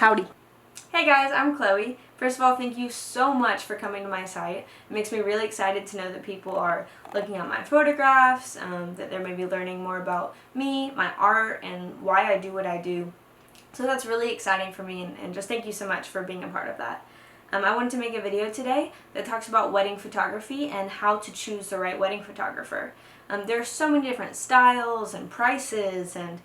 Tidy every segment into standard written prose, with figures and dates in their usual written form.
Howdy. Hey guys, I'm Chloe. First of all, thank you so much for coming to my site. It makes me really excited to know that people are looking at my photographs, that they're maybe learning more about me, my art, and why I do what I do. So that's really exciting for me, and just thank you so much for being a part of that. I wanted to make a video today that talks about wedding photography and how to choose the right wedding photographer. There are so many different styles and prices and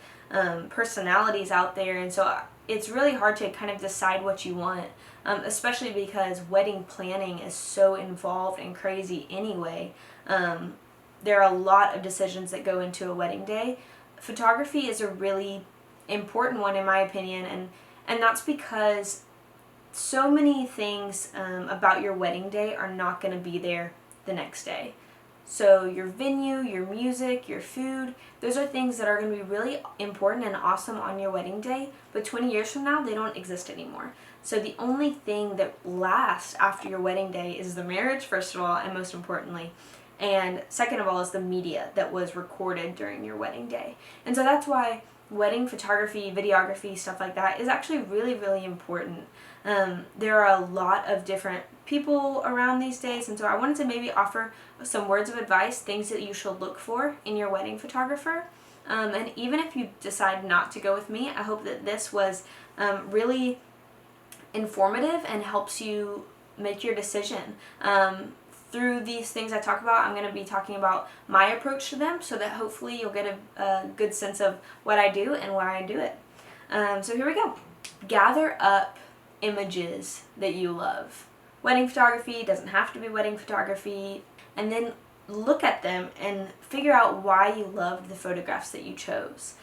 personalities out there, and so it's really hard to kind of decide what you want, especially because wedding planning is so involved and crazy anyway. There are a lot of decisions that go into a wedding day. Photography is a really important one in my opinion, and that's because so many things about your wedding day are not going to be there the next day. So your venue, your music, your food, those are things that are going to be really important and awesome on your wedding day, but 20 years from now, they don't exist anymore. So the only thing that lasts after your wedding day is the marriage, first of all, and most importantly. And second of all is the media that was recorded during your wedding day. And so that's why wedding photography, videography, stuff like that is actually really, really important. There are a lot of different people around these days, and so I wanted to maybe offer some words of advice, things that you should look for in your wedding photographer. And even if you decide not to go with me, I hope that this was really informative and helps you make your decision. Through these things I talk about, I'm going to be talking about my approach to them so that hopefully you'll get a good sense of what I do and why I do it. So here we go. Gather up images that you love. Wedding photography doesn't have to be wedding photography, and then look at them and figure out why you loved the photographs that you chose.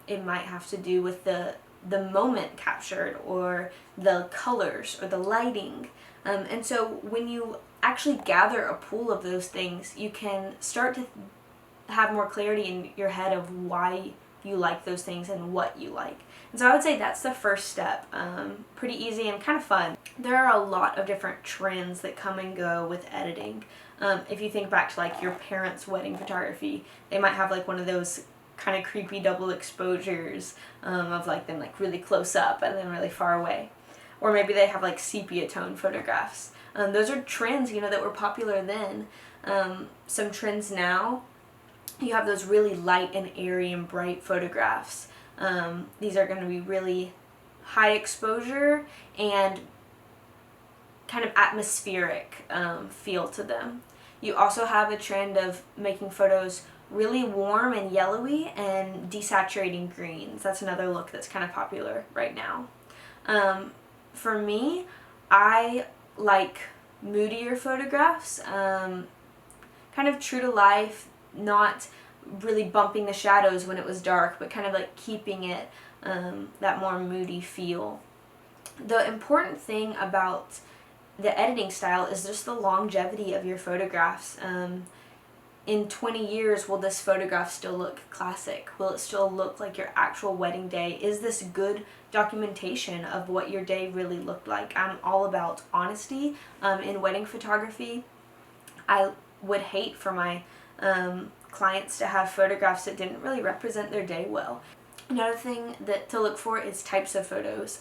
It might have to do with the moment captured, or the colors, or the lighting. And so when you actually gather a pool of those things, you can start to have more clarity in your head of why you like those things and what you like. And so I would say that's the first step. Pretty easy and kind of fun. There are a lot of different trends that come and go with editing. If you think back to like your parents' wedding photography, they might have like one of those kind of creepy double exposures of like them like really close up and then really far away. Or maybe they have like sepia tone photographs. Those are trends, that were popular then. Some trends now, you have those really light and airy and bright photographs. These are going to be really high exposure and kind of atmospheric feel to them. You also have a trend of making photos really warm and yellowy and desaturating greens. That's another look that's kind of popular right now. For me, I like moodier photographs, kind of true to life, not really bumping the shadows when it was dark, but kind of like keeping it that more moody feel. The important thing about the editing style is just the longevity of your photographs. In 20 years, will this photograph still look classic? Will it still look like your actual wedding day? Is this good documentation of what your day really looked like? I'm all about honesty in wedding photography. I would hate for my clients to have photographs that didn't really represent their day well. Another thing to look for is types of photos.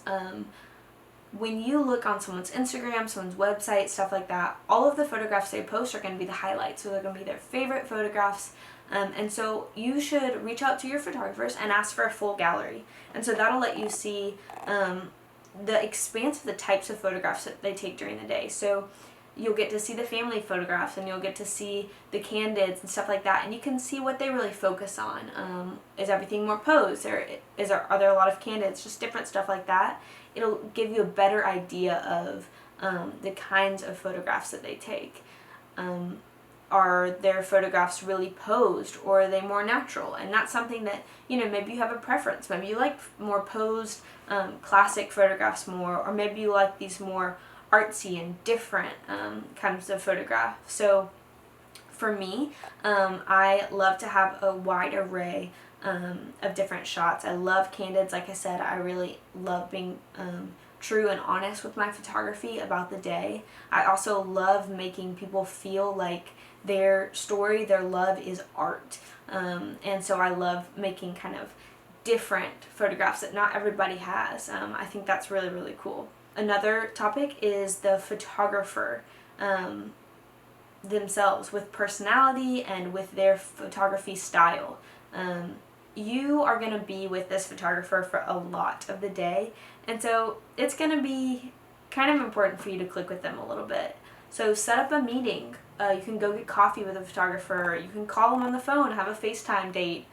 When you look on someone's Instagram, someone's website, stuff like that, all of the photographs they post are going to be the highlights, so they're going to be their favorite photographs. And so you should reach out to your photographers and ask for a full gallery. And so that'll let you see the expanse of the types of photographs that they take during the day. So you'll get to see the family photographs, and you'll get to see the candids and stuff like that, and you can see what they really focus on. Is everything more posed, or are there a lot of candids? Just different stuff like that. It'll give you a better idea of the kinds of photographs that they take. Are their photographs really posed, or are they more natural? And that's something that, maybe you have a preference. Maybe you like more posed, classic photographs more, or maybe you like these more artsy and different kinds of photographs. So for me, I love to have a wide array of different shots. I love candids. Like I said, I really love being true and honest with my photography about the day. I also love making people feel like their story, their love is art. And so I love making kind of different photographs that not everybody has. I think that's really, really cool. Another topic is the photographer themselves, with personality and with their photography style. You are going to be with this photographer for a lot of the day, and so it's going to be kind of important for you to click with them a little bit. So set up a meeting. You can go get coffee with a photographer. You can call them on the phone, have a FaceTime date.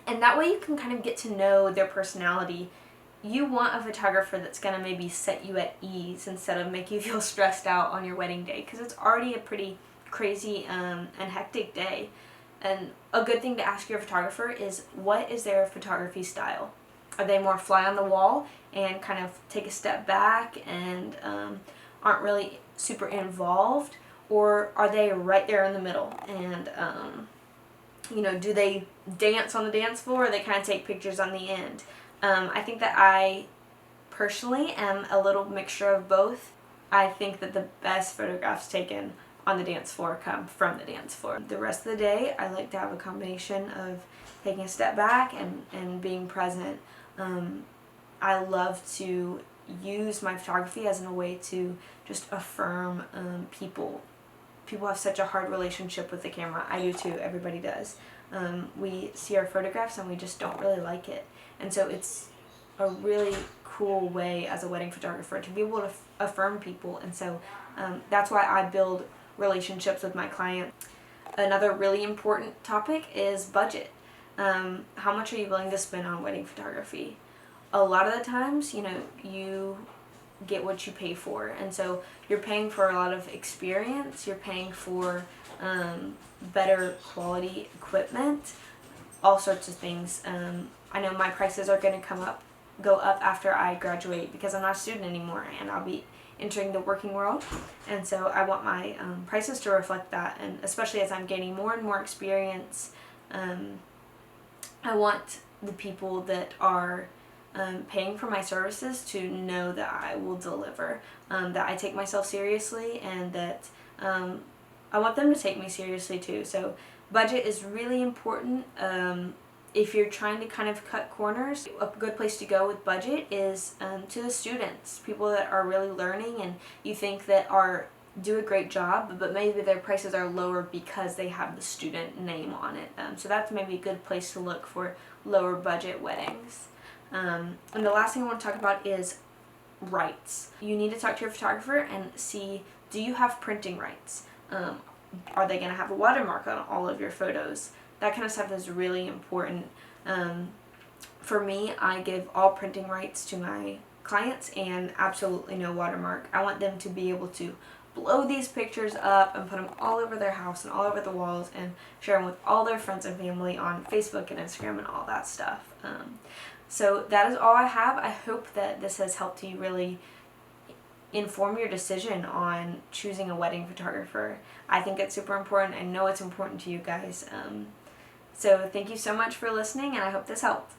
And that way you can kind of get to know their personality. You want a photographer that's going to maybe set you at ease instead of make you feel stressed out on your wedding day, because it's already a pretty crazy and hectic day. And a good thing to ask your photographer is, what is their photography style? Are they more fly on the wall and kind of take a step back and aren't really super involved? Or are they right there in the middle? And, do they dance on the dance floor, or they kind of take pictures on the end? I think that I personally am a little mixture of both. I think that the best photographs taken on the dance floor come from the dance floor. The rest of the day, I like to have a combination of taking a step back and being present. I love to use my photography as a way to just affirm people. People have such a hard relationship with the camera. I do too. Everybody does. We see our photographs and we just don't really like it. And so it's a really cool way as a wedding photographer to be able to affirm people. And so that's why I build relationships with my clients. Another really important topic is budget. How much are you willing to spend on wedding photography? A lot of the times, you get what you pay for, and so you're paying for a lot of experience, you're paying for better quality equipment, all sorts of things. I know my prices are going to go up after I graduate, because I'm not a student anymore and I'll be entering the working world, and so I want my prices to reflect that. And especially as I'm gaining more and more experience, I want the people that are paying for my services to know that I will deliver, that I take myself seriously, and that I want them to take me seriously too. So budget is really important. If you're trying to kind of cut corners, a good place to go with budget is to the students, people that are really learning and you think that do a great job, but maybe their prices are lower because they have the student name on it. So that's maybe a good place to look for lower budget weddings. And the last thing I want to talk about is rights. You need to talk to your photographer and see, do you have printing rights? Are they going to have a watermark on all of your photos? That kind of stuff is really important. For me, I give all printing rights to my clients and absolutely no watermark. I want them to be able to blow these pictures up and put them all over their house and all over the walls and share them with all their friends and family on Facebook and Instagram and all that stuff. So that is all I have. I hope that this has helped you really inform your decision on choosing a wedding photographer. I think it's super important. I know it's important to you guys. So thank you so much for listening, and I hope this helped.